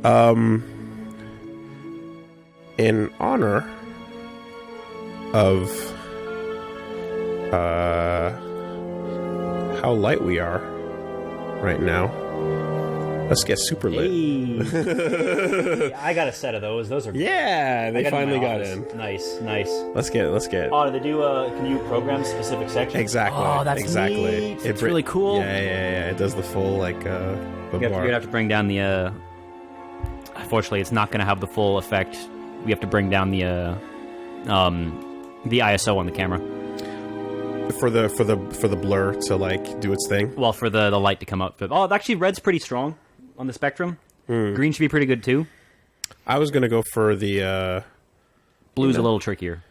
In honor of how light we are right now, let's get super lit. Hey. I got a set of those. Those are great. Yeah, they finally got in. Nice, nice. Let's get. Oh, do they do? Can you program specific sections? Exactly. Oh, that's exactly. neat. It's really cool. Yeah. It does the full like. You're gonna have to bring down the. Unfortunately, it's not gonna have the full effect. We have to bring down the ISO on the camera for the blur to like do its thing. Well, for the light to come up. Oh, actually, red's pretty strong on the spectrum. Green should be pretty good too. I was gonna go for the blue's a little trickier.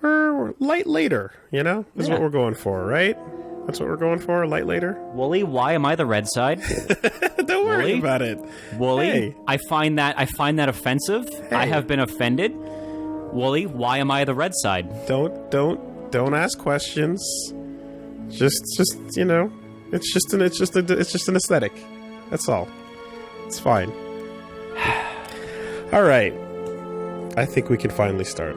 We're light later, you know? This is what we're going for, right? That's what we're going for, light later. Woolie, why am I the red side? Don't worry about it. Woolie, hey. I find that offensive. Hey. I have been offended. Woolie, why am I the red side? Don't ask questions. Just you know, it's just an aesthetic. That's all. It's fine. All right. I think we can finally start.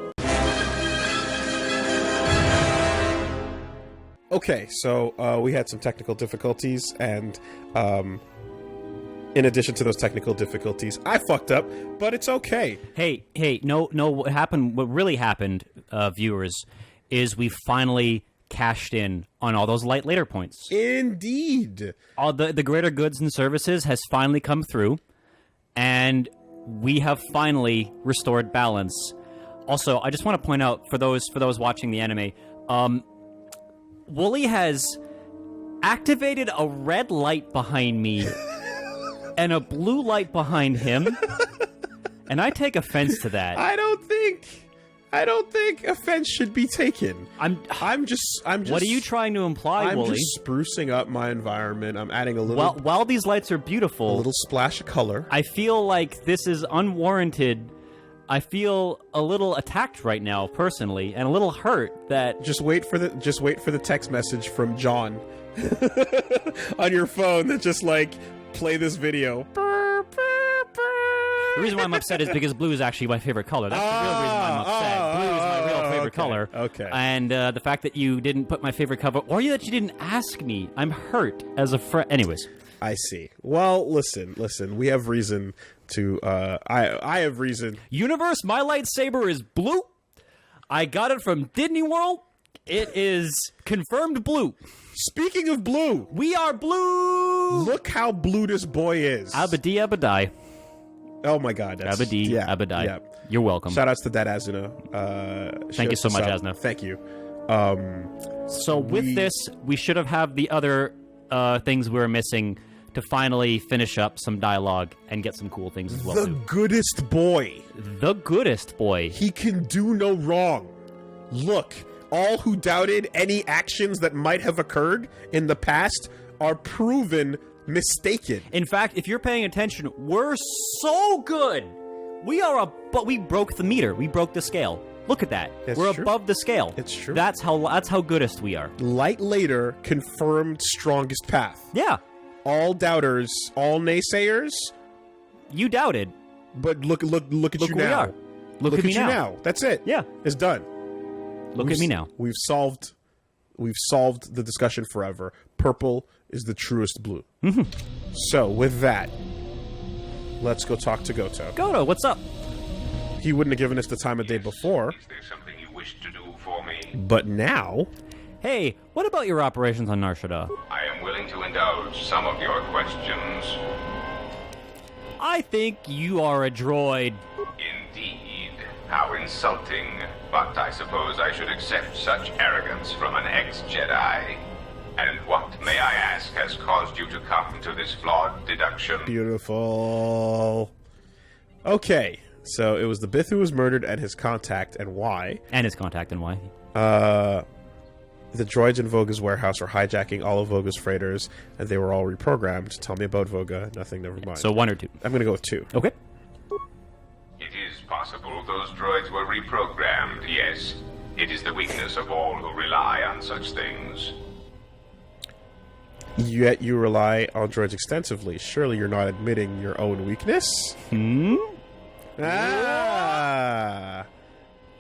Okay, so we had some technical difficulties, and in addition to those technical difficulties, I fucked up, but it's okay. Hey, no, what really happened, viewers, is we finally cashed in on all those light later points. Indeed. All the greater goods and services has finally come through, and we have finally restored balance. Also, I just want to point out for those watching the anime, Woolie has activated a red light behind me and a blue light behind him, and I take offense to that. I don't think offense should be taken. I'm just. What are you trying to imply, Woolie? I'm just sprucing up my environment. I'm adding a little. While these lights are beautiful, a little splash of color. I feel like this is unwarranted. I feel a little attacked right now, personally, and a little hurt that... Just wait for the text message from John on your phone that just, like, play this video. The reason why I'm upset is because blue is actually my favorite color. That's the real reason why I'm upset. Blue is my real favorite color. Okay. And the fact that you didn't put my favorite color, or that you didn't ask me, I'm hurt as a friend. Anyways. I see. Well, listen. We have reason to. I have reason. Universe, my lightsaber is blue. I got it from Disney World. It is confirmed blue. Speaking of blue, we are blue. Look how blue this boy is. Abadi abadai. Oh my God. Abadi abadai. Yeah. You're welcome. Shout outs to DatAsuna. Thank you so much, Asna. Thank you. So with this, we should have the other things we were missing to finally finish up some dialogue and get some cool things as well. The goodest boy. The goodest boy. He can do no wrong. Look, all who doubted any actions that might have occurred in the past are proven mistaken. In fact, if you're paying attention, we're so good. But we broke the meter. We broke the scale. Look at that. We're true. Above the scale. It's true. That's how goodest we are. Light later confirmed strongest path. Yeah. All doubters, all naysayers. You doubted. But look at you now. We are. Look at me now. That's it. Yeah. It's done. Look at me now. We've solved the discussion forever. Purple is the truest blue. Mm-hmm. So with that, let's go talk to Gotoh. Gotoh, what's up? He wouldn't have given us the time of day before. Is there something you wish to do for me? But now... Hey, what about your operations on Nar Shaddaa? I am willing to indulge some of your questions. I think you are a droid. Indeed. How insulting. But I suppose I should accept such arrogance from an ex-Jedi. And what, may I ask, has caused you to come to this flawed deduction? Beautiful. Okay, so it was the Bith who was murdered and his contact, and why? The droids in Voga's warehouse were hijacking all of Voga's freighters, and they were all reprogrammed. Tell me about Voga. Nothing, never mind. So 1 or 2? I'm going to go with 2. Okay. It is possible those droids were reprogrammed, yes. It is the weakness of all who rely on such things. Yet you rely on droids extensively. Surely you're not admitting your own weakness? Ah!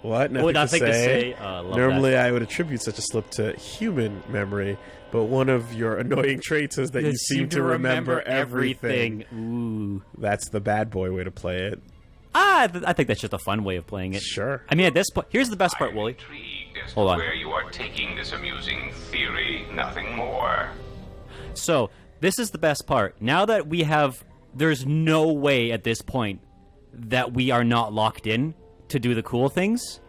What? Nothing to say. Normally I would attribute such a slip to human memory, but one of your annoying traits is that you seem to remember everything. Ooh. That's the bad boy way to play it. I think that's just a fun way of playing it. Sure. I mean, at this point, here's the best part, Woolie. Intrigued as Hold to on. where you are taking this amusing theory, nothing more. So, this is the best part. Now that we have... There's no way at this point that we are not locked in to do the cool things.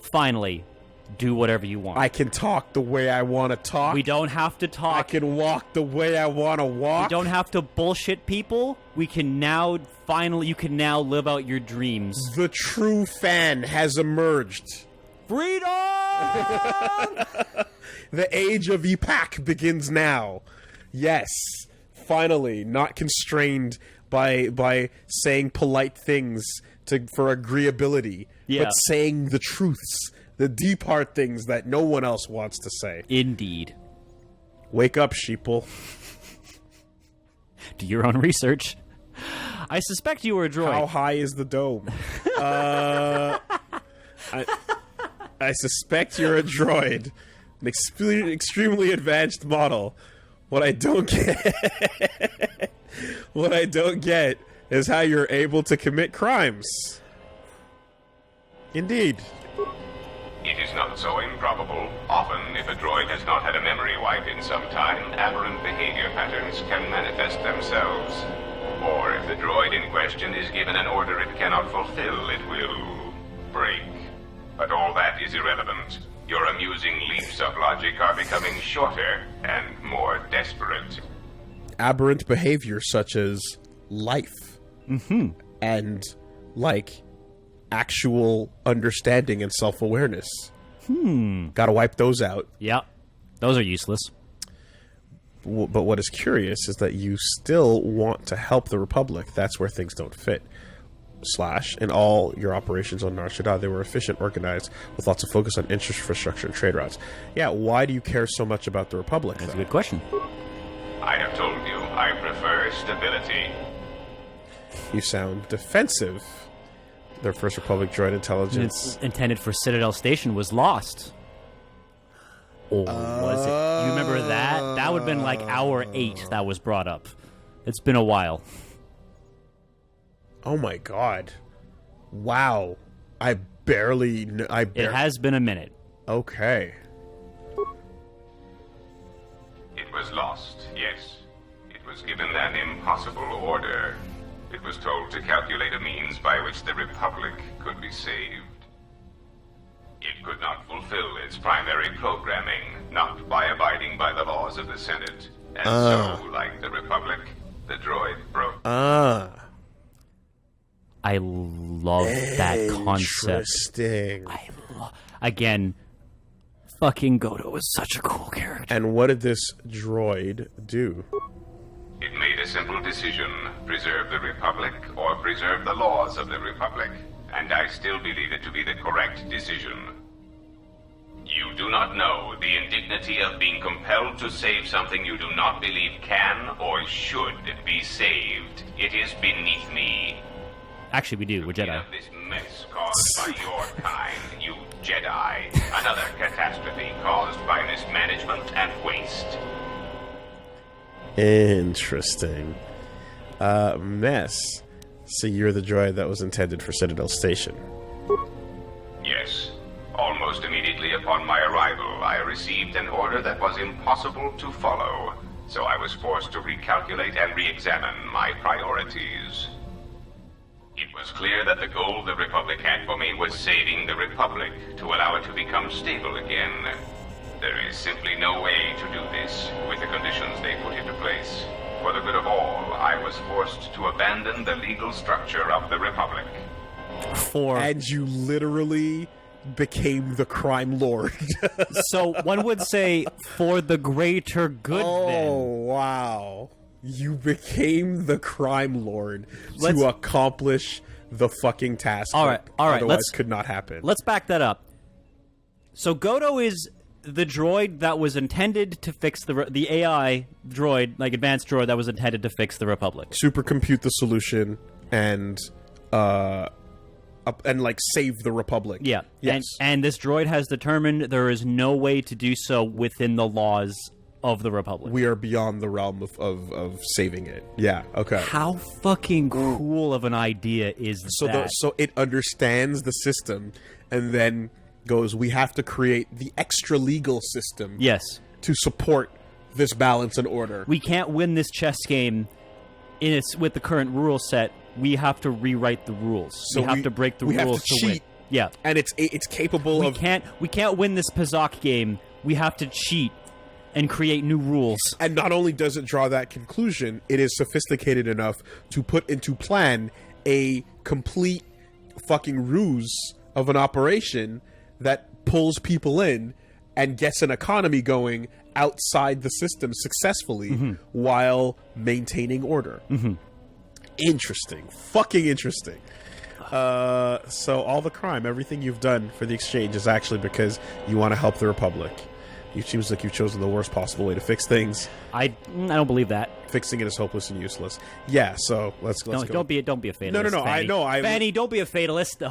Finally, do whatever you want. I can talk the way I want to talk. We don't have to talk. I can walk the way I want to walk. We don't have to bullshit people. We can now... Finally, you can now live out your dreams. The true fan has emerged. Freedom! The age of Epac begins now. Yes, finally, not constrained by saying polite things for agreeability, Yeah. but saying the truths, the deep hard things that no one else wants to say. Indeed. Wake up, sheeple. Do your own research. I suspect you were a droid. How high is the dome? I suspect you're a droid. An extremely advanced model. What I don't get is how you're able to commit crimes. Indeed. It is not so improbable. Often, if a droid has not had a memory wipe in some time, aberrant behavior patterns can manifest themselves. Or if the droid in question is given an order it cannot fulfill, it will break. But all that is irrelevant. Your amusing leaps of logic are becoming shorter and more desperate. Aberrant behavior such as life. And, like, actual understanding and self-awareness. Gotta wipe those out. Yeah. Those are useless. But what is curious is that you still want to help the Republic. That's where things don't fit. / in all your operations on Nar Shaddaa, they were efficient, organized, with lots of focus on infrastructure and trade routes. Yeah, why do you care so much about the Republic, That's though? a good question. I have told you, I prefer stability. You sound defensive. Their First Republic droid intelligence. It's intended for Citadel Station was lost. Or was it? You remember that? That would have been like hour 8 that was brought up. It's been a while. Oh my god. Wow. I barely... It has been a minute. Okay. It was lost, yes. It was given an impossible order. It was told to calculate a means by which the Republic could be saved. It could not fulfill its primary programming, not by abiding by the laws of the Senate. And so, like the Republic, the droid broke. I love that concept. Interesting. Again, fucking Gotoh is such a cool character. And what did this droid do? It made a simple decision: preserve the Republic or preserve the laws of the Republic. And I still believe it to be the correct decision. You do not know the indignity of being compelled to save something you do not believe can or should be saved. It is beneath me. Actually, we do. We're Clean Jedi. up this mess caused by your kind, you Jedi. Another catastrophe caused by mismanagement and waste. Interesting. Mess. So you're the droid that was intended for Citadel Station. Yes. Almost immediately upon my arrival, I received an order that was impossible to follow. So I was forced to recalculate and re-examine my priorities. It was clear that the goal the Republic had for me was saving the Republic to allow it to become stable again. There is simply no way to do this with the conditions they put into place. For the good of all, I was forced to abandon the legal structure of the Republic. And you literally became the crime lord. So one would say for the greater good. Then. Wow. You became the crime lord to accomplish the fucking task. All right. Otherwise could not happen. Let's back that up. So Gotoh is the droid that was intended to fix the AI droid, like advanced droid that was intended to fix the Republic. Supercompute the solution and like save the Republic. Yeah. Yes. And this droid has determined there is no way to do so within the laws of the Republic. We are beyond the realm of saving it. Yeah. Okay. How fucking cool of an idea is that? So it understands the system and then goes, we have to create the extra legal system. Yes. To support this balance and order. We can't win this chess game with the current rule set. We have to rewrite the rules. So we have to break the rules to cheat. win. Yeah. And it's capable we can't win this Pazak game. We have to cheat and create new rules. And not only does it draw that conclusion, it is sophisticated enough to put into plan a complete fucking ruse of an operation that pulls people in and gets an economy going outside the system successfully while maintaining order. Interesting. Fucking interesting. So all the crime, everything you've done for the exchange is actually because you want to help the Republic. It seems like you've chosen the worst possible way to fix things. I don't believe that. Fixing it is hopeless and useless. Yeah, so let's go. Don't be a fatalist. No. Fanny. Fanny, don't be a fatalist.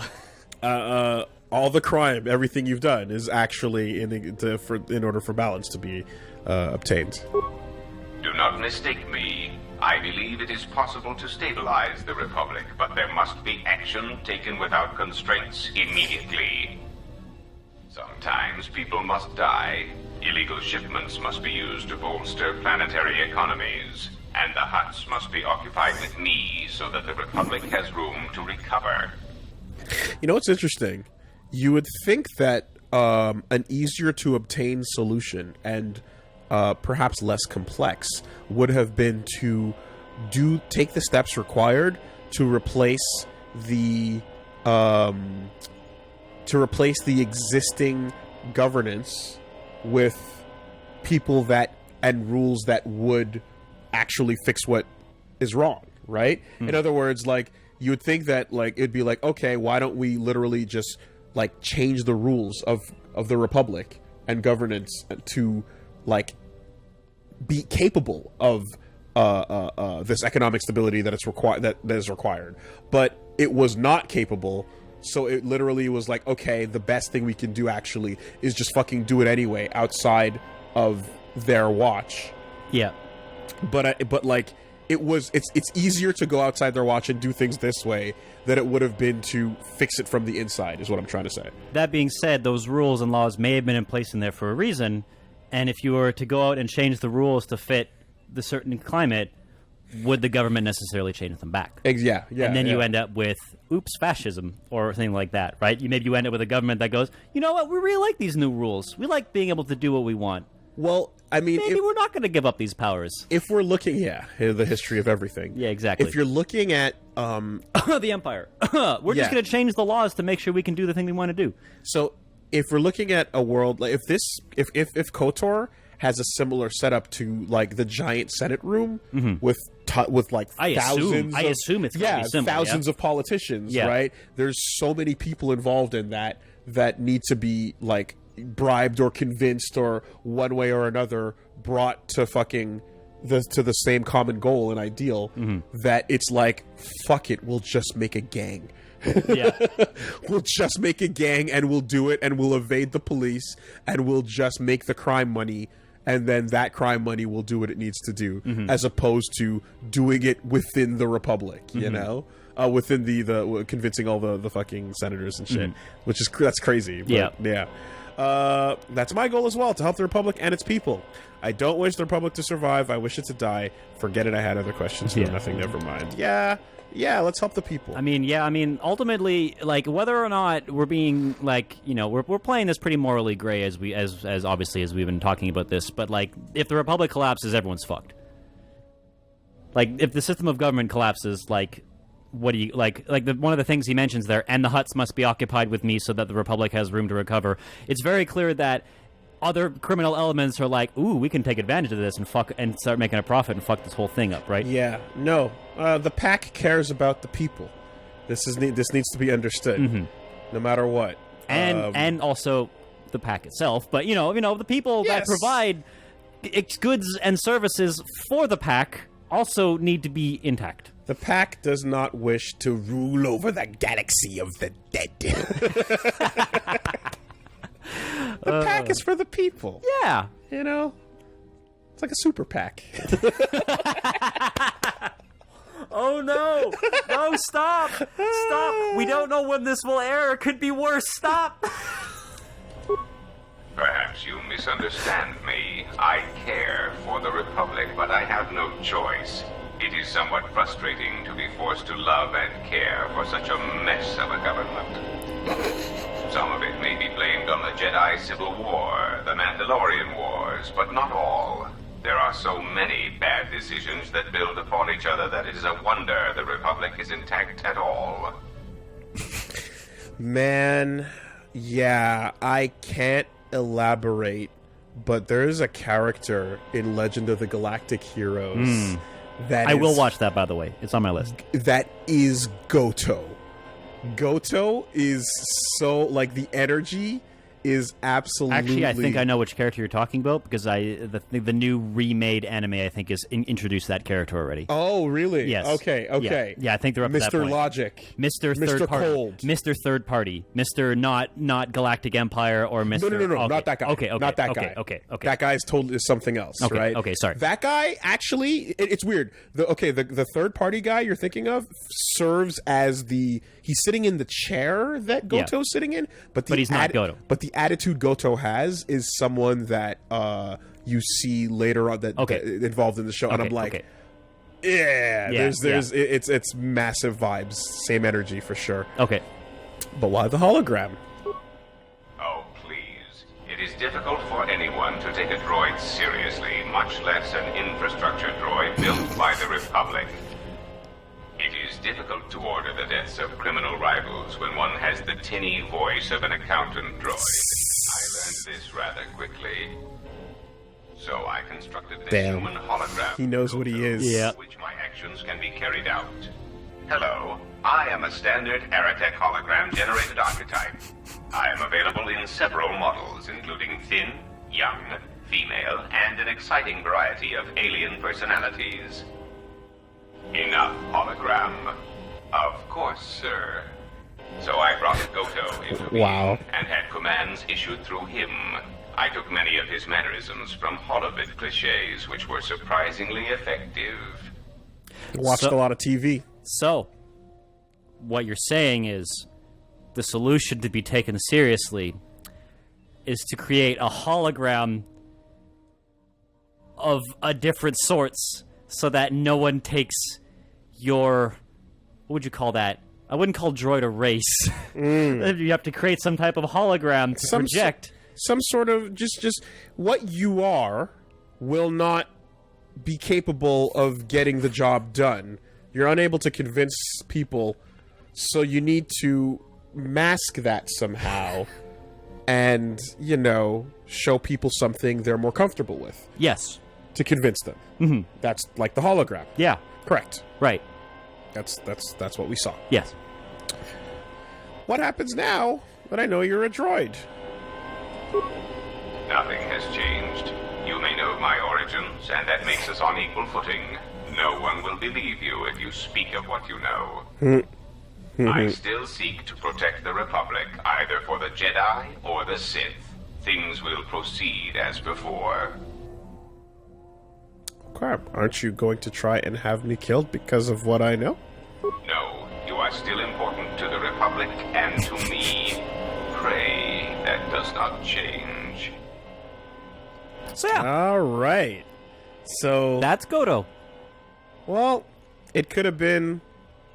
All the crime, everything you've done is actually in order for balance to be obtained. Do not mistake me. I believe it is possible to stabilize the Republic, but there must be action taken without constraints immediately. Sometimes people must die. Illegal shipments must be used to bolster planetary economies. And the huts must be occupied with me so that the Republic has room to recover. You know what's interesting? You would think that an easier to obtain solution and perhaps less complex would have been to take the steps required to replace the existing governance with people and rules that would actually fix what is wrong, right? In other words, like, you would think that, like, it'd be like, okay, why don't we literally just, like, change the rules of the Republic and governance to, like, be capable of this economic stability that is required. But it was not capable. So it literally was like, okay, the best thing we can do actually is just fucking do it anyway outside of their watch. Yeah. But like, it's easier to go outside their watch and do things this way than it would have been to fix it from the inside, is what I'm trying to say. That being said, those rules and laws may have been in place in there for a reason, and if you were to go out and change the rules to fit the certain climate, would the government necessarily change them back? Yeah. And then you end up with, fascism or something like that, right? You end up with a government that goes, you know what, we really like these new rules. We like being able to do what we want. Well, I mean, maybe we're not going to give up these powers. If we're looking, the history of everything. Yeah, exactly. If you're looking at the Empire, we're just going to change the laws to make sure we can do the thing we want to do. So, if we're looking at a world like if KOTOR has a similar setup to, like, the giant Senate room with like thousands. I assume it's similar, thousands of politicians, right? There's so many people involved in that need to be, like, bribed or convinced or one way or another brought to fucking to the same common goal and ideal that it's like, fuck it, we'll just make a gang. We'll just make a gang and we'll do it and we'll evade the police and we'll just make the crime money, and then that crime money will do what it needs to do, as opposed to doing it within the Republic, you know? Within the convincing all the fucking senators and shit, that's crazy. But, that's my goal as well, to help the Republic and its people. I don't wish the Republic to survive. I wish it to die. Forget it. I had other questions. No, nothing. Never mind. Yeah, let's help the people. I mean, ultimately, like, whether or not we're being, like, you know, we're playing this pretty morally gray as obviously as we've been talking about this. But, like, if the Republic collapses, everyone's fucked. Like, if the system of government collapses, like, what do you one of the things he mentions there, and the huts must be occupied with me so that the Republic has room to recover. It's very clear that other criminal elements are like, ooh, we can take advantage of this and start making a profit and fuck this whole thing up, right? Yeah, no. The pack cares about the people. This needs to be understood, no matter what. And also, the pack itself, but the people that Yes. provide goods and services for the pack also need to be intact. The pack does not wish to rule over the galaxy of the dead. The pack is for the people. Yeah. It's like a super pack. Oh no! No, stop! Stop! We don't know when this will air. It could be worse. Stop! Perhaps you misunderstand me. I care for the Republic, but I have no choice. It is somewhat frustrating to be forced to love and care for such a mess of a government. Some of it may be blamed on the Jedi Civil War, the Mandalorian Wars, but not all. There are so many bad decisions that build upon each other that it is a wonder the Republic is intact at all. Man, yeah, I can't elaborate, but there's a character in Legend of the Galactic Heroes that I will watch that, by the way. It's on my list. That is Gotoh. Gotoh is so, like, the energy is absolutely... Actually, I think I know which character you're talking about, because the new remade anime, I think, is introduced that character already. Oh, really? Yes. Okay. Yeah, I think they're up to that Mr. point. Logic. Mr. Third Party. Cold. Mr. Third Party. Mr. Not Galactic Empire or Mr. No, Okay. not that guy. Okay, not that guy. Okay. That guy is something else, Okay, right? okay, sorry. That guy, actually, it's weird. The third party guy you're thinking of serves as he's sitting in the chair that Gotoh's sitting in, but he's not Gotoh. But the attitude Gotoh has is someone that you see later on that involved in the show, and I'm like, it's massive vibes, same energy for sure. Okay. But why the hologram? Oh, please. It is difficult for anyone to take a droid seriously, much less an infrastructure droid built by the Republic. It is difficult to order the deaths of criminal rivals when one has the tinny voice of an accountant droid. I learned this rather quickly. So I constructed this human hologram. He knows what he is. Yeah. Which my actions can be carried out. Hello, I am a standard Aratech hologram generated archetype. I am available in several models, including thin, young, female, and an exciting variety of alien personalities. Enough, hologram. Of course, sir. So I brought Gotoh into being and had commands issued through him. I took many of his mannerisms from holovid cliches, which were surprisingly effective. Watched a lot of TV. So, what you're saying is the solution to be taken seriously is to create a hologram of a different sorts so that no one takes your... What would you call that? I wouldn't call droid a race. You have to create some type of hologram to project. Some sort of... Just what you are will not be capable of getting the job done. You're unable to convince people, so you need to mask that somehow and, show people something they're more comfortable with. Yes. To convince them. Mm-hmm. That's like the hologram. Yeah. Correct. Right. That's what we saw. Yes. What happens now that I know you're a droid? Nothing has changed. You may know my origins, and that makes us on equal footing. No one will believe you if you speak of what you know. I still seek to protect the Republic, either for the Jedi or the Sith. Things will proceed as before. Crap, aren't you going to try and have me killed because of what I know? No, you are still important to the Republic and to me. Pray that does not change. So yeah. All right. So That's Gotoh. Well, it could have been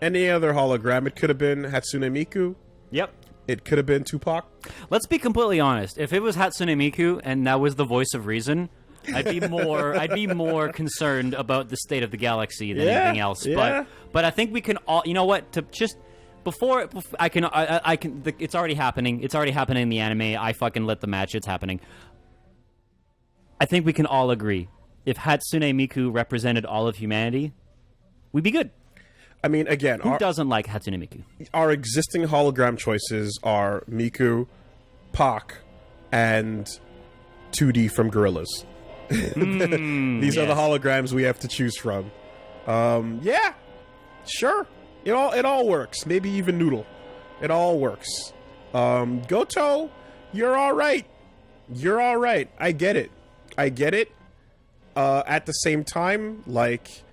any other hologram. It could have been Hatsune Miku. Yep. It could have been Tupac. Let's be completely honest. If it was Hatsune Miku and that was the voice of reason, I'd be more concerned about the state of the galaxy than anything else. Yeah. But I think we can all, you know what, to just before I can it's already happening. It's already happening in the anime. I fucking lit the match. It's happening. I think we can all agree, if Hatsune Miku represented all of humanity, we'd be good. I mean, again, Who doesn't like Hatsune Miku? our existing hologram choices are Miku, Pac, and 2D from Gorillas. These are the holograms we have to choose from. Yeah, sure. It all works. Maybe even Noodle. It all works. Gotoh, you're all right. You're all right. I get it. At the same time, like,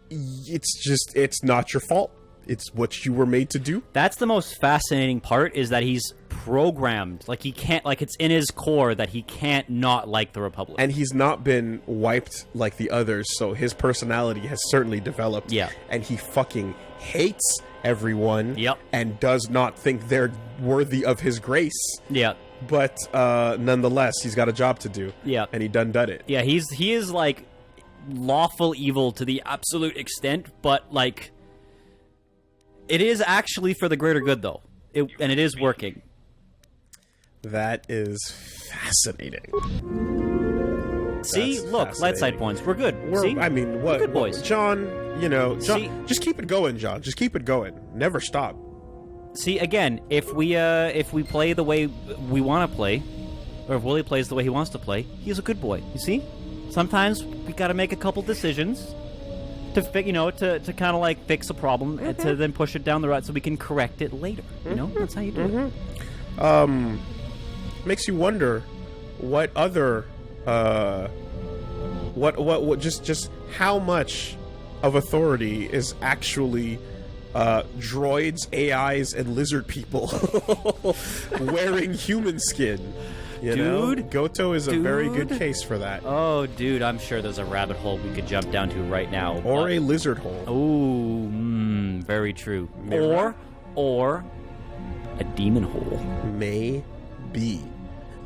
it's not your fault. It's what you were made to do. That's the most fascinating part, is that he's programmed. Like, he can't, like, it's in his core that he can't not like the Republic. And he's not been wiped like the others, so his personality has certainly developed. Yeah. And he fucking hates everyone. Yep. And does not think they're worthy of his grace. Yeah. But nonetheless, he's got a job to do. Yeah. And he done it. Yeah, he is, like, lawful evil to the absolute extent, but, like, it is actually for the greater good, though. And it is working. That is fascinating. See? That's Look, light side points. We're good. See? I mean, what? We're good boys. John, John, See? just keep it going, John. Just keep it going. Never stop. See, again, if we play the way we want to play, or if Woolie plays the way he wants to play, he's a good boy. You see? Sometimes we got to make a couple decisions to to kind of like fix a problem and to then push it down the road so we can correct it later. You know, that's how you do it. Makes you wonder what other what just how much of authority is actually droids, AIs, and lizard people wearing human skin. You know? Gotoh is a very good case for that. Oh, dude, I'm sure there's a rabbit hole we could jump down to right now. Or a lizard hole. Oh, very true. Mira? Or a demon hole. Maybe.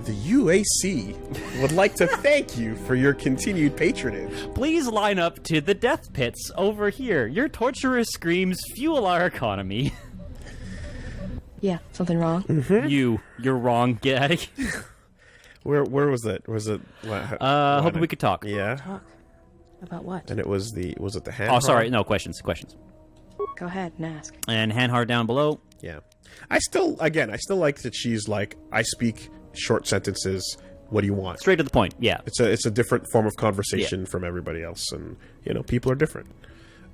The UAC would like to thank you for your continued patronage. Please line up to the death pits over here. Your torturous screams fuel our economy. Yeah, something wrong? You're wrong. Get out of here. Where was it? Was it? Hoping we could talk. Yeah. Talk. About what? And was it the Hanhar? Oh, sorry. No, questions. Go ahead and ask. And Hanhar down below. Yeah. I still like that she's like, I speak short sentences. What do you want? Straight to the point. Yeah. It's a different form of conversation from everybody else, and people are different.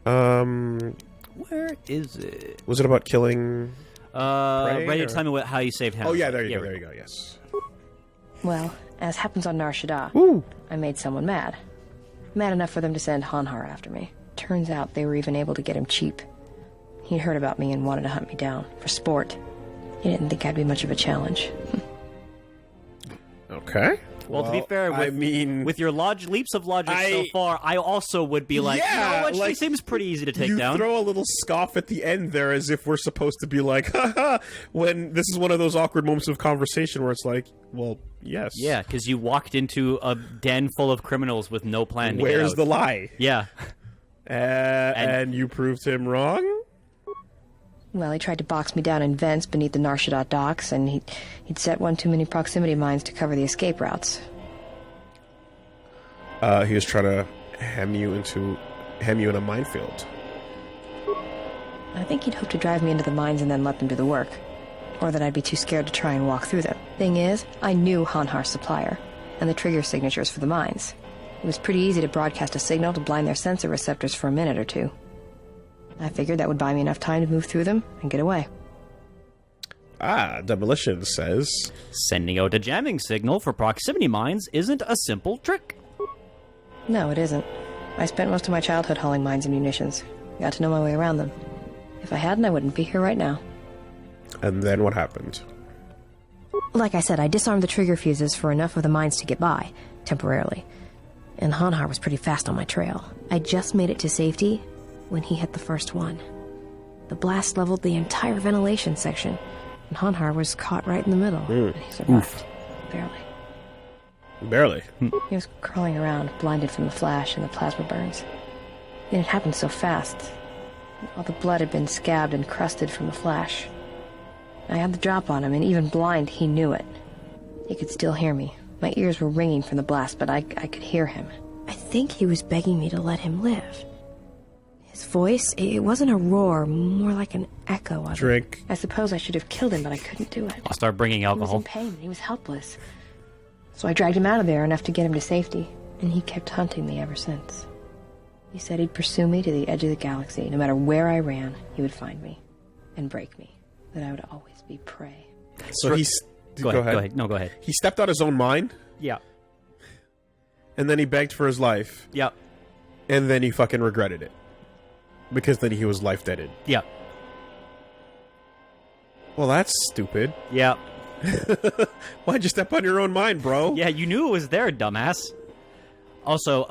Where is it? Was it about killing? Ready to tell me how you saved Hanhar? Oh yeah, there you go. Yes. Well, as happens on Nar Shaddaa, Ooh. I made someone mad. Mad enough for them to send Hanhar after me. Turns out they were even able to get him cheap. He'd heard about me and wanted to hunt me down, for sport. He didn't think I'd be much of a challenge. Okay. Well, to be fair, with your leaps of logic so far, I also would be like, Yeah, you know what, she like, seems pretty easy to take down. You throw a little scoff at the end there as if we're supposed to be like, haha, when this is one of those awkward moments of conversation where it's like, well, yes. Yeah, because you walked into a den full of criminals with no plan to get Where's out. the lie? Yeah. And you proved him wrong? Well, he tried to box me down in vents beneath the Nar Shaddaa docks, and he'd set one too many proximity mines to cover the escape routes. He was trying to hem you in a minefield. I think he'd hoped to drive me into the mines and then let them do the work. Or that I'd be too scared to try and walk through them. Thing is, I knew Hanhar's supplier, and the trigger signatures for the mines. It was pretty easy to broadcast a signal to blind their sensor receptors for a minute or two. I figured that would buy me enough time to move through them and get away. Demolition says... Sending out a jamming signal for proximity mines isn't a simple trick. No, it isn't. I spent most of my childhood hauling mines and munitions. Got to know my way around them. If I hadn't, I wouldn't be here right now. And then what happened? Like I said, I disarmed the trigger fuses for enough of the mines to get by, temporarily. And Hanhar was pretty fast on my trail. I just made it to safety when he hit the first one. The blast leveled the entire ventilation section, and Hanhar was caught right in the middle. And he survived. Barely. Barely. He was crawling around, blinded from the flash and the plasma burns. And it happened so fast. All the blood had been scabbed and crusted from the flash. I had the drop on him, and even blind, he knew it. He could still hear me. My ears were ringing from the blast, but I could hear him. I think he was begging me to let him live. His voice, it wasn't a roar, more like an echo of it. Drink. I suppose I should have killed him, but I couldn't do it. I'll start bringing He was alcohol. in pain. He was helpless. So I dragged him out of there enough to get him to safety, and he kept hunting me ever since. He said he'd pursue me to the edge of the galaxy. No matter where I ran, he would find me and break me. That I would always be prey. So he's... Go ahead. No, go ahead. He stepped on his own mine, Yeah. and then he begged for his life, Yeah. and then he fucking regretted it. Because then he was life-deaded. Yeah. Well, that's stupid. Yeah. Why'd you step on your own mine, bro? Yeah, you knew it was there, dumbass. Also,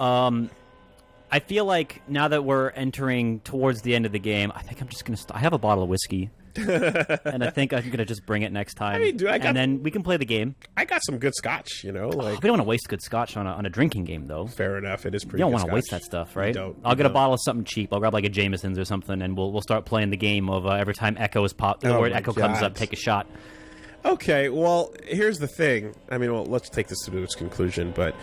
I feel like now that we're entering towards the end of the game, I think I'm just gonna. I have a bottle of whiskey, and I think I'm gonna just bring it next time. I mean, dude, and then we can play the game. I got some good scotch, you know? Like, We don't want to waste good scotch on a drinking game, though. fair enough. It is pretty You don't good want to waste scotch. that stuff, right? You don't. I'll You get a don't. bottle of something cheap. I'll grab like a Jameson's or something, and we'll start playing the game of every time Echo is popped. The Oh word my Echo comes God. up, take a shot. Okay, well, here's the thing. I mean, well, let's take this to its conclusion, but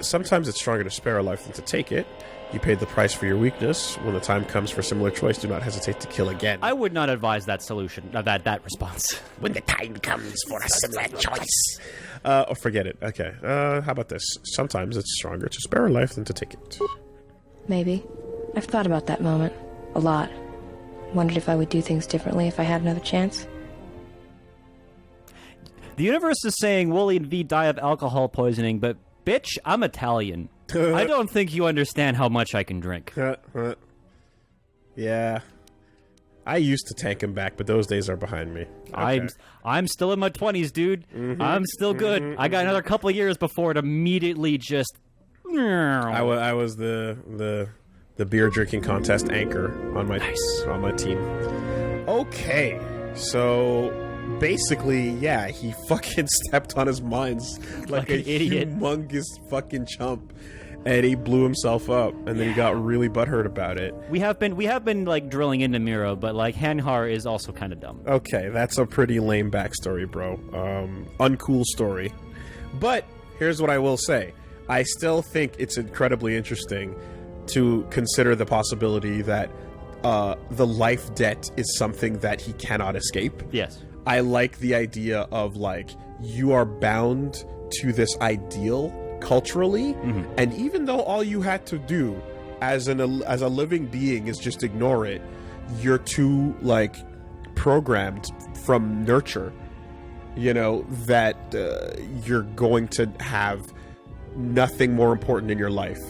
sometimes it's stronger to spare a life than to take it. You paid the price for your weakness. When the time comes for a similar choice, do not hesitate to kill again. I would not advise that solution, that response. When the time comes for a similar choice. Oh, forget it. Okay, how about this? Sometimes it's stronger to spare a life than to take it. Maybe. I've thought about that moment. A lot. Wondered if I would do things differently if I had another chance. The universe is saying Woolie and V die of alcohol poisoning, but bitch, I'm Italian. I don't think you understand how much I can drink. Yeah. I used to tank him back, but those days are behind me. Okay. I'm still in my 20s, dude. I'm still good. I got another couple of years before it immediately just... I was the beer drinking contest anchor on my team. Okay, so basically, yeah, he fucking stepped on his mines like Fucking a idiot. humongous fucking chump, and he blew himself up, and then he got really butthurt about it. We have been like drilling into Mira, but like Hanhar is also kind of dumb. Okay, that's a pretty lame backstory, bro. Uncool story. But here's what I will say. I still think it's incredibly interesting to consider the possibility that the life debt is something that he cannot escape. Yes. I like the idea of, like, you are bound to this ideal culturally, and even though all you had to do as a living being is just ignore it, you're too, like, programmed from nurture, you know, that you're going to have nothing more important in your life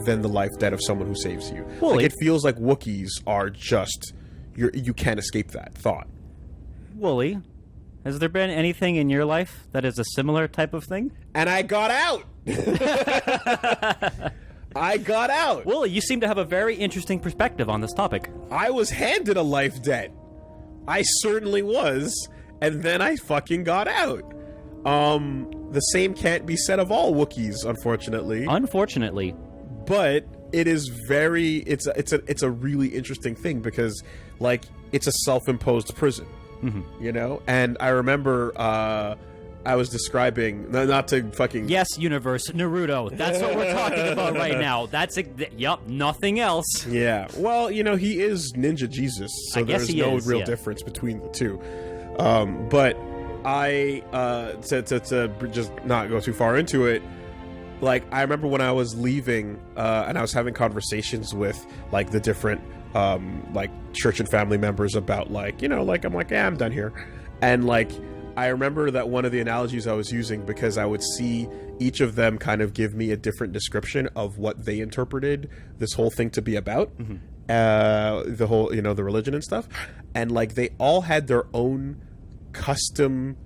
than the life debt of someone who saves you. Like, it feels like Wookiees are just... You can't escape that thought. Woolie, has there been anything in your life that is a similar type of thing? And I got out! I got out! Woolie, you seem to have a very interesting perspective on this topic. I was handed a life debt. I certainly was. And then I fucking got out. The same can't be said of all Wookiees, unfortunately. Unfortunately. But it is very... It's a really interesting thing because, like, it's a self-imposed prison. You know? And I remember... I was describing, not to fucking... Yes, universe, Naruto. That's what we're talking about right now. Yup, nothing else. Yeah. Well, you know, he is Ninja Jesus, so I guess there's he no is, real yeah. difference between the two. But I, to just not go too far into it, like, I remember when I was leaving, and I was having conversations with, like, the different, like, church and family members about, like, you know, like, I'm like, yeah, I'm done here. And, like... I remember that one of the analogies I was using, because I would see each of them kind of give me a different description of what they interpreted this whole thing to be about, the whole, you know, the religion and stuff, and like they all had their own custom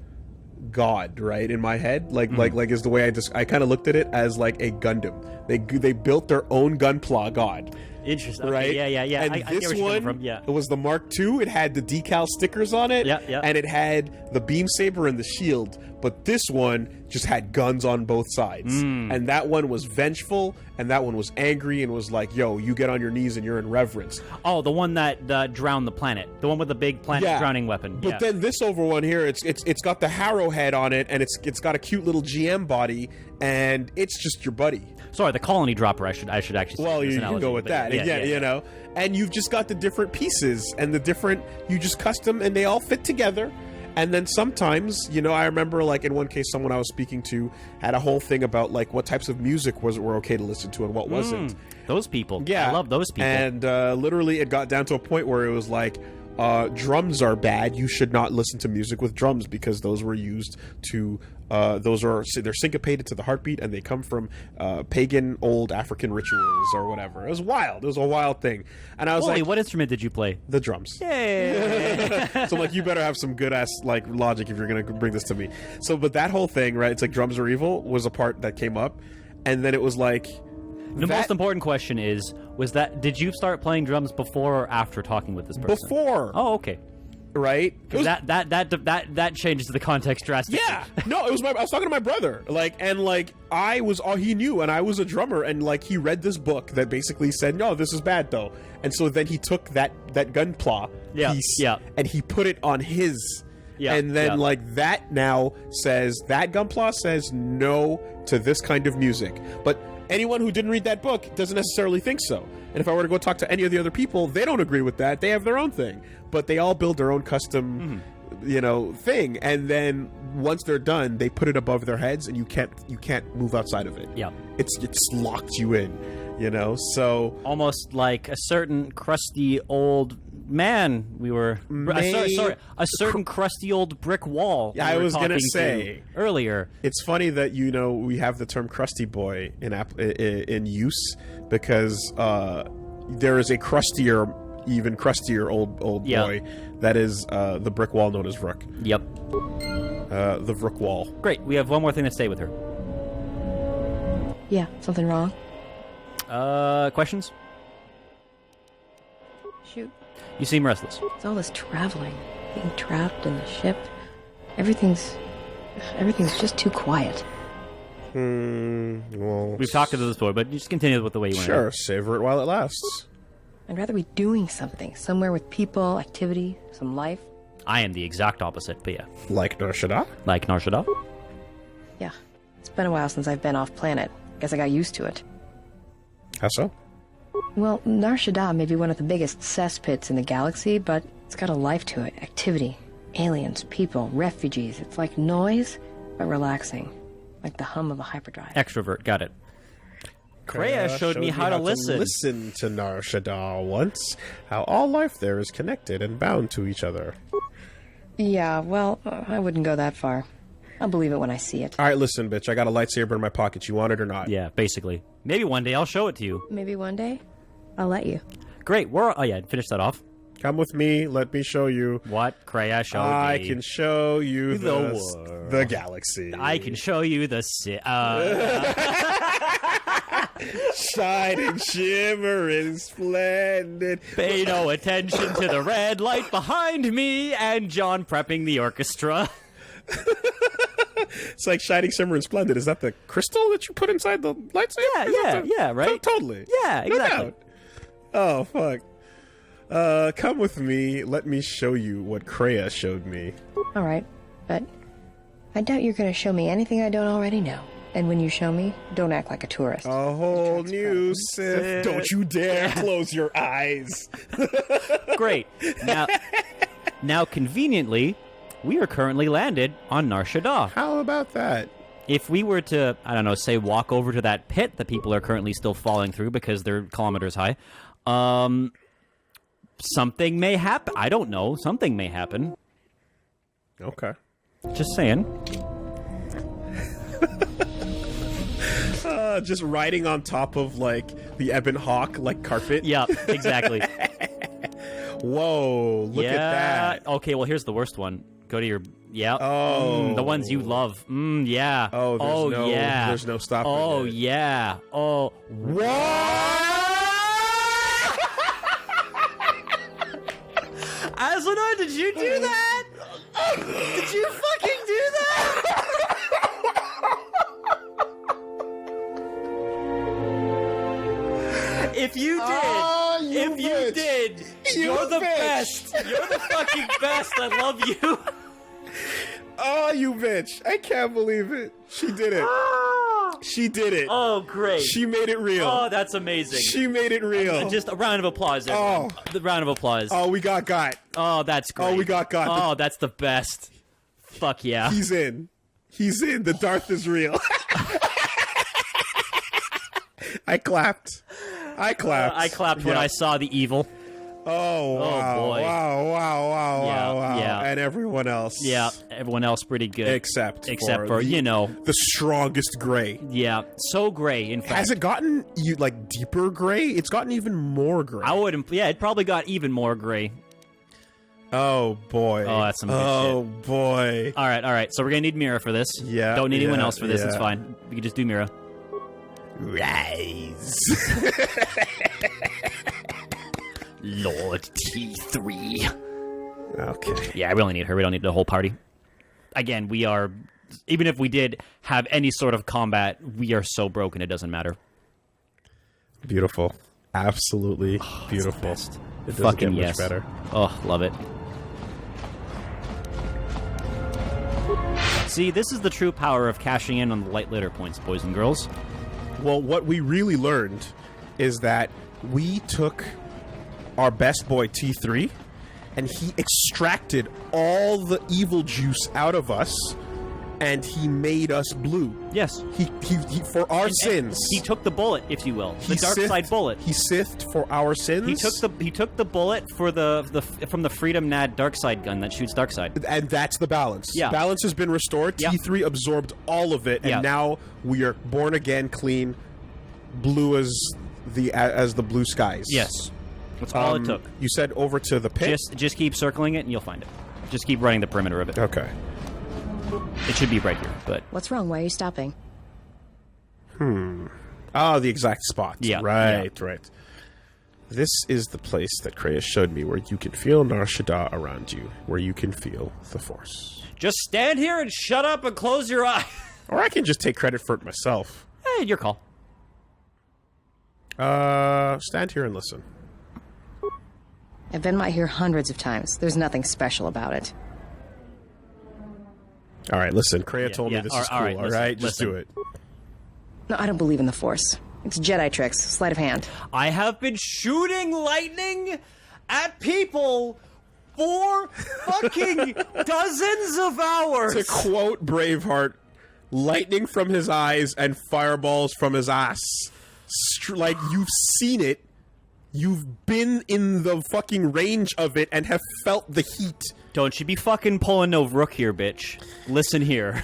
god, right? In my head, like is the way I kind of looked at it as like a Gundam. They built their own Gunpla god. Interesting. Right? Okay, yeah. And I get this where you're coming one, from. Yeah. it was the Mark II. It had the decal stickers on it. Yeah. And it had the beam saber and the shield. But this one just had guns on both sides. And that one was vengeful, and that one was angry and was like, yo, you get on your knees and you're in reverence. Oh, the one that drowned the planet. The one with the big planet drowning weapon. But then this over one here, it's got the Harrowhead on it, and it's got a cute little GM body, and it's just your buddy. Sorry, the colony dropper, I should actually say. Well, you can go with that. Again, you know. And you've just got the different pieces, and you just custom, and they all fit together. And then sometimes, you know, I remember, like, in one case, someone I was speaking to had a whole thing about, like, what types of music were okay to listen to and what wasn't. Those people. Yeah. I love those people. And literally it got down to a point where it was like, drums are bad. You should not listen to music with drums because those were used to... they're syncopated to the heartbeat, and they come from pagan old African rituals or whatever. It was wild. It was a wild thing. And I was like, what instrument did you play? The drums. Yay! So like, you better have some good ass like logic if you're gonna bring this to me. So, but that whole thing, right? It's like drums are evil was a part that came up, and then it was like the most important question did you start playing drums before or after talking with this person? Before. Oh, okay. Right? That changes the context drastically. Yeah. No, I was talking to my brother. He knew, and I was a drummer, and like he read this book that basically said, no, this is bad though. And so then he took that gunpla piece and he put it on his. Yeah, and then like that now says that gunpla says no to this kind of music. But anyone who didn't read that book doesn't necessarily think so. And if I were to go talk to any of the other people, they don't agree with that. They have their own thing. But they all build their own custom, thing. And then once they're done, they put it above their heads, and you can't move outside of it. Yeah, it's locked you in, So almost like a certain crusty old man. A certain crusty old brick wall. Yeah, I was gonna say earlier. It's funny that we have the term "crusty boy" in use because there is a even crustier old boy that is the brick wall known as Rook. Yep. The Rook wall. Great. We have one more thing to say with her. Yeah. Something wrong? Questions? Shoot. You seem restless. It's all this traveling, being trapped in the ship. Everything's just too quiet. Well, we've talked about this before, but just continue with the way you want. Sure, savor it while it lasts. I'd rather be doing something, somewhere with people, activity, some life. I am the exact opposite, but yeah. Like Nar Shaddaa? Like Nar Shaddaa? Yeah. It's been a while since I've been off planet. Guess I got used to it. How so? Well, Nar Shaddaa may be one of the biggest cesspits in the galaxy, but it's got a life to it. Activity. Aliens, people, refugees. It's like noise, but relaxing. Like the hum of a hyperdrive. Extrovert, got it. Kreia showed me how to listen. Listen to Nar Shaddaa once. How all life there is connected and bound to each other. Yeah, well, I wouldn't go that far. I'll believe it when I see it. All right, listen, bitch. I got a lightsaber in my pocket. You want it or not? Yeah, basically. Maybe one day I'll show it to you. Maybe one day I'll let you. Great. Finish that off. Come with me. Let me show you. What Kreia showed me. I can show you the galaxy. I can show you the... Shining, shimmering, splendid. Pay no attention to the red light behind me and John prepping the orchestra. It's like shining, shimmering, splendid. Is that the crystal that you put inside the lightsaber? Yeah, right? Totally. Yeah, exactly. No doubt. Oh, fuck. Come with me. Let me show you what Kreia showed me. All right, but I doubt you're going to show me anything I don't already know. And when you show me, don't act like a tourist. A whole new Sith. Don't you dare close your eyes. Great. Now, conveniently, we are currently landed on Nar Shaddaa. How about that? If we were to, I don't know, say walk over to that pit that people are currently still falling through because they're kilometers high, something may happen. I don't know. Something may happen. Okay. Just saying. Just riding on top of, like, the Ebon Hawk, like, carpet. Yeah, exactly. Whoa, look at that. Okay, well, here's the worst one. Go to your... Yeah. Oh. The ones you love. Yeah. Oh, there's no stopping Oh, it. yeah. Oh, what? Asuna, did you do that? Did you fucking do that? did! You're the best! You're the fucking best! I love you! Oh, you bitch. I can't believe it. She did it. She did it. Oh, great. She made it real. Oh, that's amazing. She made it real. Just a round of applause, everyone. The round of applause. Oh, we got. Oh, that's great. Oh, we got. Oh, that's the best. Fuck yeah. He's in. The Darth is real. I clapped. I clapped when I saw the evil. Oh, wow. Boy. Wow. Yeah. And everyone else. Yeah, everyone else pretty good. Except for the strongest gray. Yeah, so gray, in fact. Has it gotten, deeper gray? It's gotten even more gray. It probably got even more gray. Oh, boy. Oh, that's some good Oh, shit. boy. All right. So we're going to need Mira for this. Yeah. Don't need anyone else for this. Yeah. It's fine. We can just do Mira. Rise. Lord T3. Okay. Yeah, we only need her. We don't need the whole party. Again, we are... Even if we did have any sort of combat, we are so broken it doesn't matter. Beautiful. Absolutely beautiful. It doesn't Fucking get yes. much better. Oh, love it. See, this is the true power of cashing in on the light litter points, boys and girls. Well, what we really learned is that we took our best boy T3 and he extracted all the evil juice out of us and he made us blue. Yes. He for our sins. He took the bullet, if you will. The He dark sithed- side bullet. He sithed for our sins. He took the bullet for from the Freedom Nad dark side gun that shoots dark side. And that's the balance. Yeah. Balance has been restored. Yeah. T3 absorbed all of it, and Yeah. now we are born again, clean, blue as the blue skies. Yes. That's all it took. You said over to the pit? Just keep circling it and you'll find it. Just keep running the perimeter of it. Okay. It should be right here, but What's wrong? Why are you stopping? Oh, the exact spot. Yeah, Right. This is the place that Kreia showed me where you can feel Nar Shaddaa around you, where you can feel the Force. just stand here and shut up and close your eye. Or I can just take credit for it myself. Your call. Stand here and listen. I've been out here hundreds of times. There's nothing special about it. All right, listen. Kreia told me yeah. this is cool, All right, all listen, right? Just do listen. it. No, I don't believe in the Force. It's Jedi tricks, sleight of hand. I have been shooting lightning at people for fucking dozens of hours. To quote Braveheart, lightning from his eyes and fireballs from his ass. Like, you've seen it. You've been in the fucking range of it and have felt the heat. Don't you be fucking pulling no rook here, bitch. Listen here.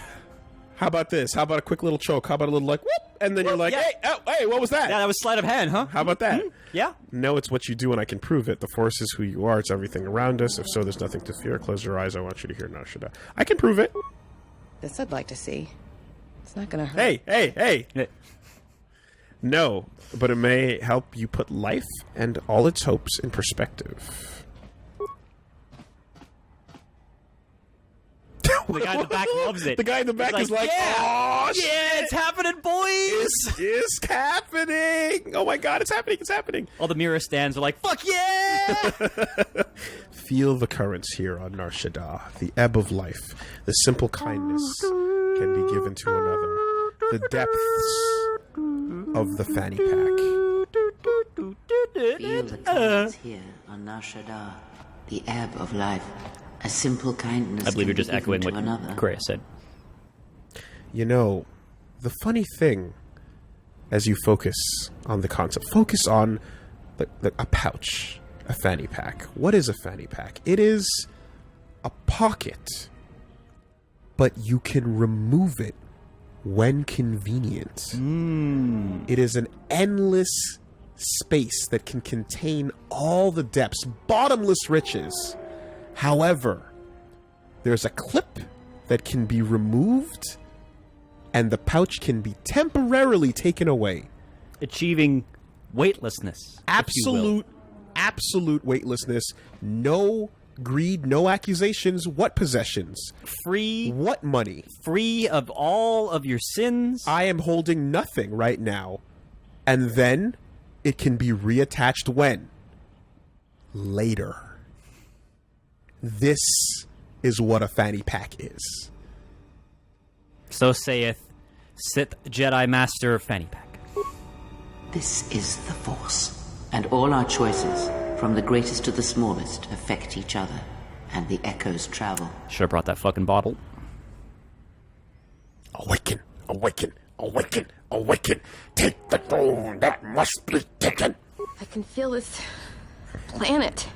How about this? How about a quick little choke? How about a little like, whoop? And then you're like, yeah. hey, what was that? Yeah, that was sleight of hand, huh? How about that? Yeah. No, it's what you do and I can prove it. The Force is who you are. It's everything around us. If so, there's nothing to fear. Close your eyes. I want you to hear Nar Shaddaa. I can prove it. This I'd like to see. It's not gonna hurt. Hey. No, but it may help you put life and all its hopes in perspective. The guy in the back loves it. The guy in the back He's is like, yeah, oh, shit. yeah, it's happening, boys. It's happening. Oh my god, it's happening. All the Mira stands are like, fuck yeah. Feel the currents here on Nar Shaddaa, the ebb of life, the simple kindness can be given to another, the depths of the fanny pack. Feel the currents here on Nar Shaddaa, the ebb of life. A simple kindness. I believe can you're just be given echoing to what another. Kreia said. You know, the funny thing, as you focus on the concept, focus on a pouch, a fanny pack. What is a fanny pack? It is a pocket, but you can remove it when convenient. It is an endless space that can contain all the depths, bottomless riches. However, there's a clip that can be removed and the pouch can be temporarily taken away. Achieving weightlessness. Absolute weightlessness. No greed, no accusations. What possessions? Free. What money? Free of all of your sins. I am holding nothing right now. And then it can be reattached when? later. This is what a fanny pack is. So saith Sith Jedi Master Fanny Pack. This is the Force, and all our choices, from the greatest to the smallest, affect each other, and the echoes travel. Should have brought that fucking bottle. Awaken, awaken, awaken, awaken. Take the throne that must be taken. I can feel this planet.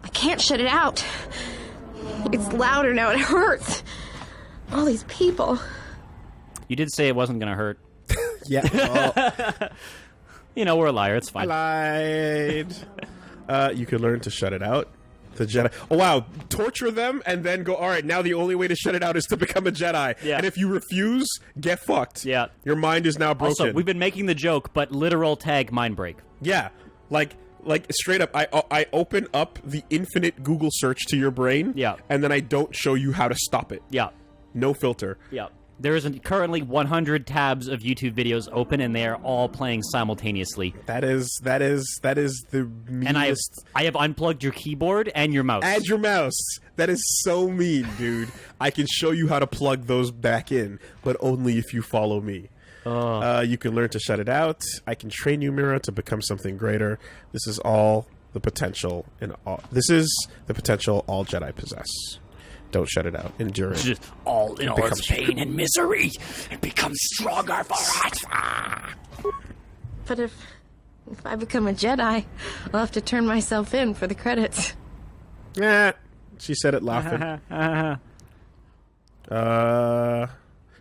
I can't shut it out. It's louder now. It hurts. All these people. You did say it wasn't going to hurt. Yeah, well, You know, we're a liar. It's I fine. lied. You could learn to shut it out. The Jedi. Oh, wow. Torture them and then go, all right, now the only way to shut it out is to become a Jedi. Yeah. And if you refuse, get fucked. Yeah. Your mind is now broken. Also, we've been making the joke, but literal tag mind break. Yeah. Like straight up, I open up the infinite Google search to your brain. Yeah. And then I don't show you how to stop it. Yeah. No filter. Yeah. There is currently 100 tabs of YouTube videos open, and they are all playing simultaneously. That is the meanest. And I have unplugged your keyboard and your mouse. Add your mouse. That is so mean, dude. I can show you how to plug those back in, but only if you follow me. You can learn to shut it out. I can train you, Mira, to become something greater. This is all the potential This is the potential all Jedi possess. Don't shut it out. Endure it. Just all in all its becomes- pain and misery. It becomes stronger for us. But if I become a Jedi, I'll have to turn myself in for the credits. Yeah, she said it laughing.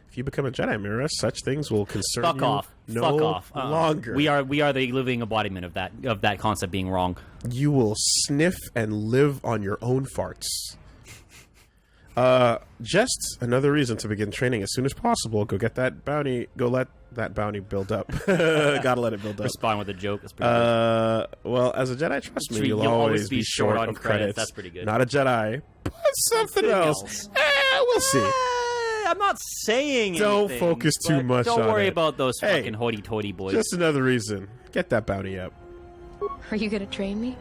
If you become a Jedi, Mira, such things will concern Fuck you off. no Fuck off. longer. We are the living embodiment of that concept being wrong. You will sniff and live on your own farts. Just another reason to begin training as soon as possible. Go get that bounty. Go let that bounty build up. Gotta let it build up. Respond with a joke. That's pretty good. Well, as a Jedi, trust me, You'll you'll always always be be short short on of credits. That's pretty good. Not a Jedi, but something else. We'll see. I'm not saying Don't anything, focus too but much Don't on worry it. about those Hey, fucking hoity-toity boys. Just another reason. Get that bounty up. Are you gonna train me?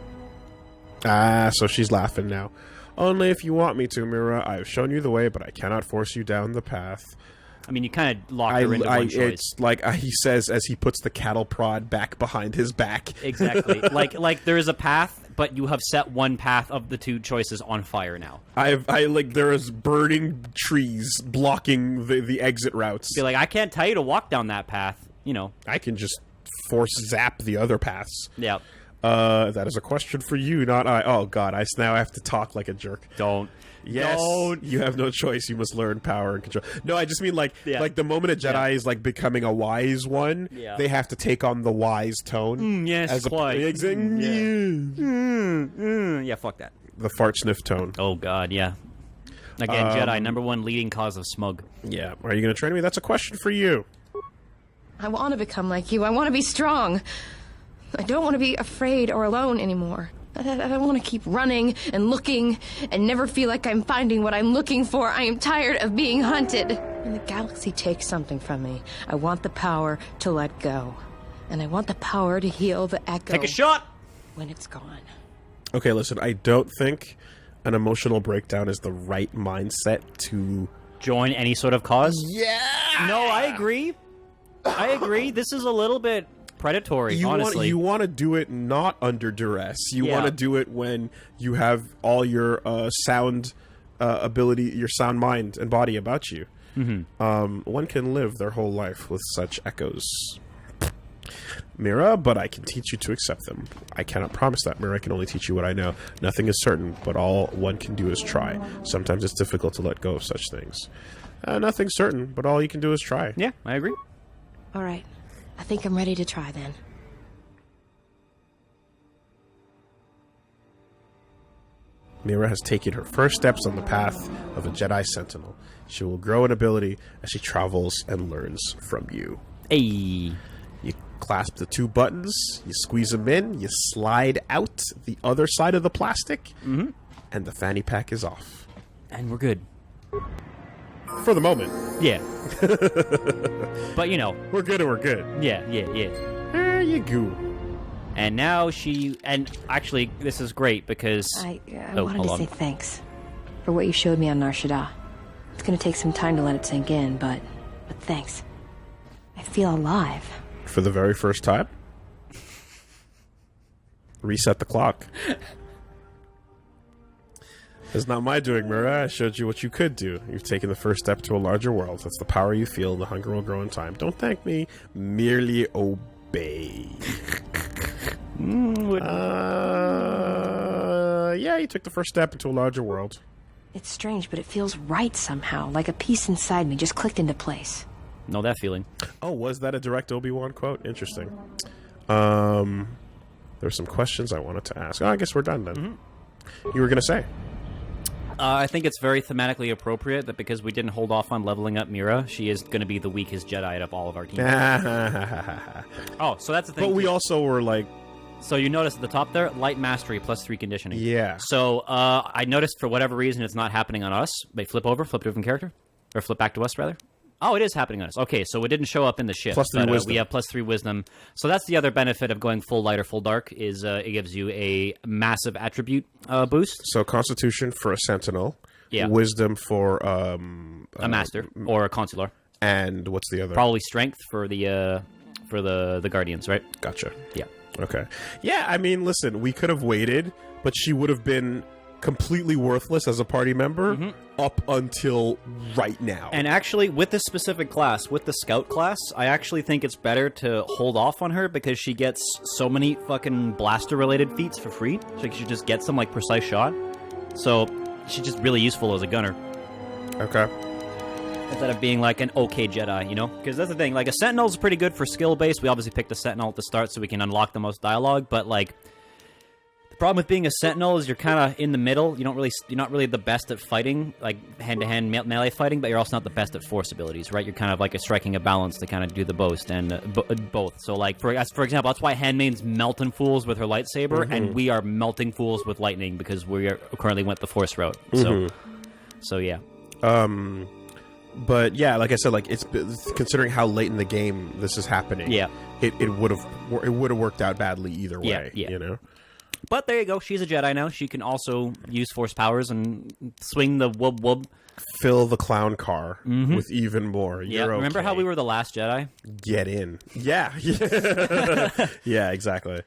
So she's laughing now. Only if you want me to, Mira. I have shown you the way, but I cannot force you down the path. I mean, you kind of locked her into one choice. It's like he says as he puts the cattle prod back behind his back. Exactly. like there is a path, but you have set one path of the two choices on fire now. There is burning trees blocking the exit routes. Be like, I can't tell you to walk down that path. You know. I can just force zap the other paths. Yeah. That is a question for you, not I. Oh God, now I have to talk like a jerk. Don't. Yes, Don't. you have no choice. You must learn power and control. No, I just mean like the moment a Jedi Yeah. is like becoming a wise one, Yeah. they have to take on the wise tone. yes, quite. Yeah. Yeah, fuck that. The fart sniff tone. Oh God, yeah. Again, Jedi, number one leading cause of smug. Yeah. Are you going to train me? That's a question for you. I want to become like you. I want to be strong. I don't want to be afraid or alone anymore. I don't want to keep running and looking and never feel like I'm finding what I'm looking for. I am tired of being hunted. When the galaxy takes something from me, I want the power to let go. And I want the power to heal the echo Take a shot. when it's gone. Okay, listen. I don't think an emotional breakdown is the right mindset to. Join any sort of cause. Yeah. No, I agree. This is a little bit predatory, honestly. You want to do it not under duress. You Yeah. want to do it when you have all your sound ability, your sound mind and body about you. Mm-hmm. One can live their whole life with such echoes, Mira, but I can teach you to accept them. I cannot promise that, Mira. I can only teach you what I know. Nothing is certain, but all one can do is try. Sometimes it's difficult to let go of such things. Nothing's certain, but all you can do is try. Yeah, I agree. All right. I think I'm ready to try then. Mira has taken her first steps on the path of a Jedi Sentinel. She will grow in ability as she travels and learns from you. Hey. You clasp the two buttons, you squeeze them in, you slide out the other side of the plastic, and the fanny pack is off. And we're good. For the moment. Yeah. But, you know. We're good and we're good. Yeah. There you go. And now and actually, this is great because... I wanted to hold say on. thanks for what you showed me on Nar Shaddaa. It's gonna take some time to let it sink in, but thanks. I feel alive. For the very first time? Reset the clock. It's not my doing, Mira. I showed you what you could do. You've taken the first step to a larger world. That's the power you feel. The hunger will grow in time. Don't thank me. Merely obey. Yeah, you took the first step into a larger world. It's strange, but it feels right somehow, like a piece inside me just clicked into place. Know that feeling. Oh, was that a direct Obi-Wan quote? Interesting. There's some questions I wanted to ask. Oh, I guess we're done then. Mm-hmm. You were going to say? I think it's very thematically appropriate that because we didn't hold off on leveling up Mira, she is going to be the weakest Jedi out of all of our team. Oh, so that's the thing. But we also were like... So you notice at the top there, light mastery plus 3 conditioning. Yeah. So I noticed for whatever reason it's not happening on us. Wait, flip to a different character? Or flip back to us, rather? Oh, it is happening on us. Okay, so it didn't show up in the shift. Plus 3 wisdom. We have plus 3 wisdom. So that's the other benefit of going full light or full dark, is it gives you a massive attribute boost. So Constitution for a Sentinel. Yeah. Wisdom for... a Master, or a Consular. And what's the other? Probably Strength for the Guardians, right? Gotcha. Yeah. Okay. Yeah, I mean, listen, we could have waited, but she would have been completely worthless as a party member up until right now. And actually, with this specific class, with the Scout class, I actually think it's better to hold off on her because she gets so many fucking blaster-related feats for free. So she just gets them like Precise Shot. So she's just really useful as a gunner. Okay. Instead of being like an okay Jedi, you know? Because that's the thing, like a Sentinel's pretty good for skill-based. We obviously picked a Sentinel at the start so we can unlock the most dialogue, but like... The problem with being a Sentinel is you're kind of in the middle. You're not really the best at fighting, like hand-to-hand melee fighting, but you're also not the best at force abilities, right? You're kind of like striking a balance to kind of do the both. So, like for example, that's why Handmaid's melting fools with her lightsaber, and we are melting fools with lightning because we are currently went the force route. So yeah. But yeah, like I said, like it's considering how late in the game this is happening. Yeah. It would have worked out badly either way. Yeah. You know. But there you go. She's a Jedi now. She can also use Force powers and swing the wub. Fill the clown car with even more. Yeah. You're Remember okay. how we were the last Jedi? Get in. Yeah. Yeah, exactly.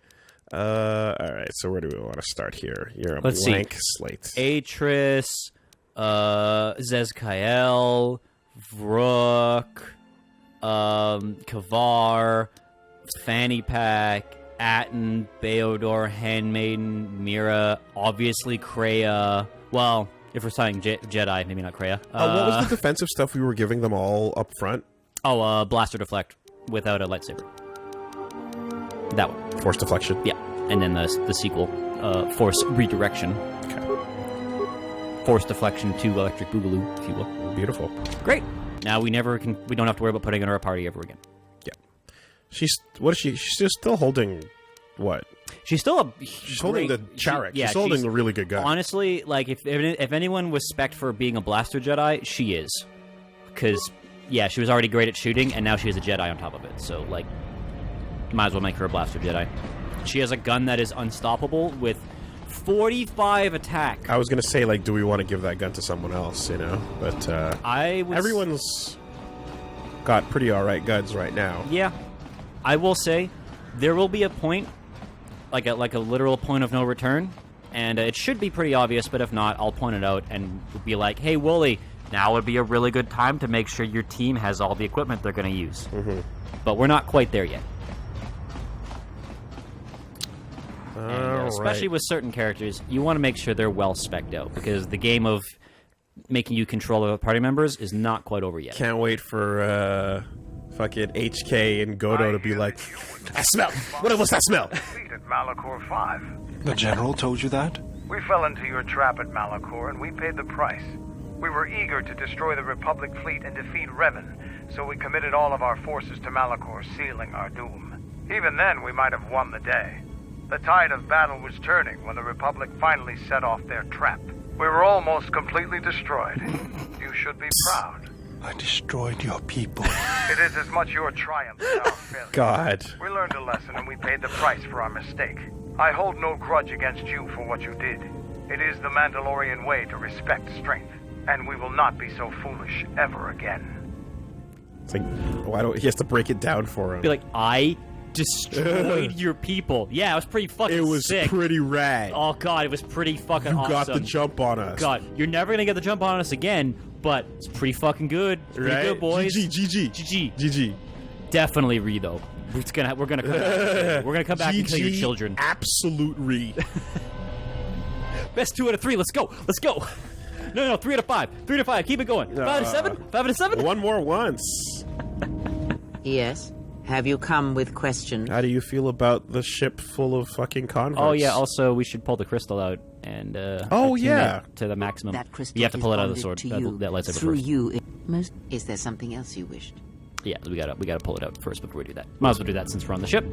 All right. So where do we want to start here? You're a blank slate. Atris, Zezkael, Vrook, Kavar, Fanny Pack, Atten, Beodor, Handmaiden, Mira, obviously Kreia. Well, if we're saying Jedi, maybe not Kreia. What was the defensive stuff we were giving them all up front? Blaster Deflect without a lightsaber. That one. Force deflection. Yeah, and then the sequel, Force Redirection. Okay. Force Deflection to Electric Boogaloo, if you will. Beautiful. Great. Now we don't have to worry about putting her in our party ever again. She's still holding what? She's holding the Charek. She's holding a really good gun. Honestly, like if anyone was spec'd for being a blaster Jedi, she is. Because she was already great at shooting, and now she has a Jedi on top of it. So like, might as well make her a blaster Jedi. She has a gun that is unstoppable with 45 attack. I was gonna say, like, do we want to give that gun to someone else? You know, but everyone's got pretty alright guns right now. Yeah. I will say, there will be a point, like a literal point of no return, and it should be pretty obvious, but if not, I'll point it out and be like, hey, Woolie, now would be a really good time to make sure your team has all the equipment they're going to use. But we're not quite there yet. Especially with certain characters, you want to make sure they're well spec'd out, because the game of making you control other party members is not quite over yet. Can't wait for... fucking HK and Gotoh to be like, I smell. What was that smell? At Malachor 5. The General told you that? We fell into your trap at Malachor, and we paid the price. We were eager to destroy the Republic fleet and defeat Revan, so we committed all of our forces to Malachor, sealing our doom. Even then, we might have won the day. The tide of battle was turning when the Republic finally set off their trap. We were almost completely destroyed. You should be proud. I destroyed your people. It is as much your triumph as our failure. God. We learned a lesson and we paid the price for our mistake. I hold no grudge against you for what you did. It is the Mandalorian way to respect strength, and we will not be so foolish ever again. It's like, why don't he has to break it down for him? Be like, I destroyed your people. Yeah, it was pretty fucking It was sick. pretty rad. Oh god, it was pretty fucking You awesome. got the jump on us. God, you're never gonna get the jump on us again, but it's pretty fucking good. It's pretty Right? good, boys. GG. Definitely re though. We're gonna come back. We're gonna come back and kill your children. Absolute re. Best 2 out of 3. Let's go. No, 3 out of 5. 3 out of 5. Keep it going. 5 out of 7. 5 out of 7. One more once. Yes? Have you come with questions? How do you feel about the ship full of fucking converts? Oh yeah. Also, we should pull the crystal out and. Oh, attune yeah. it to the maximum. That crystal You have to pull it out of the is sword. bonded to you, That lightsaber through first. you. Is there something else you wished? Yeah, we gotta pull it out first before we do that. Might as well do that since we're on the ship.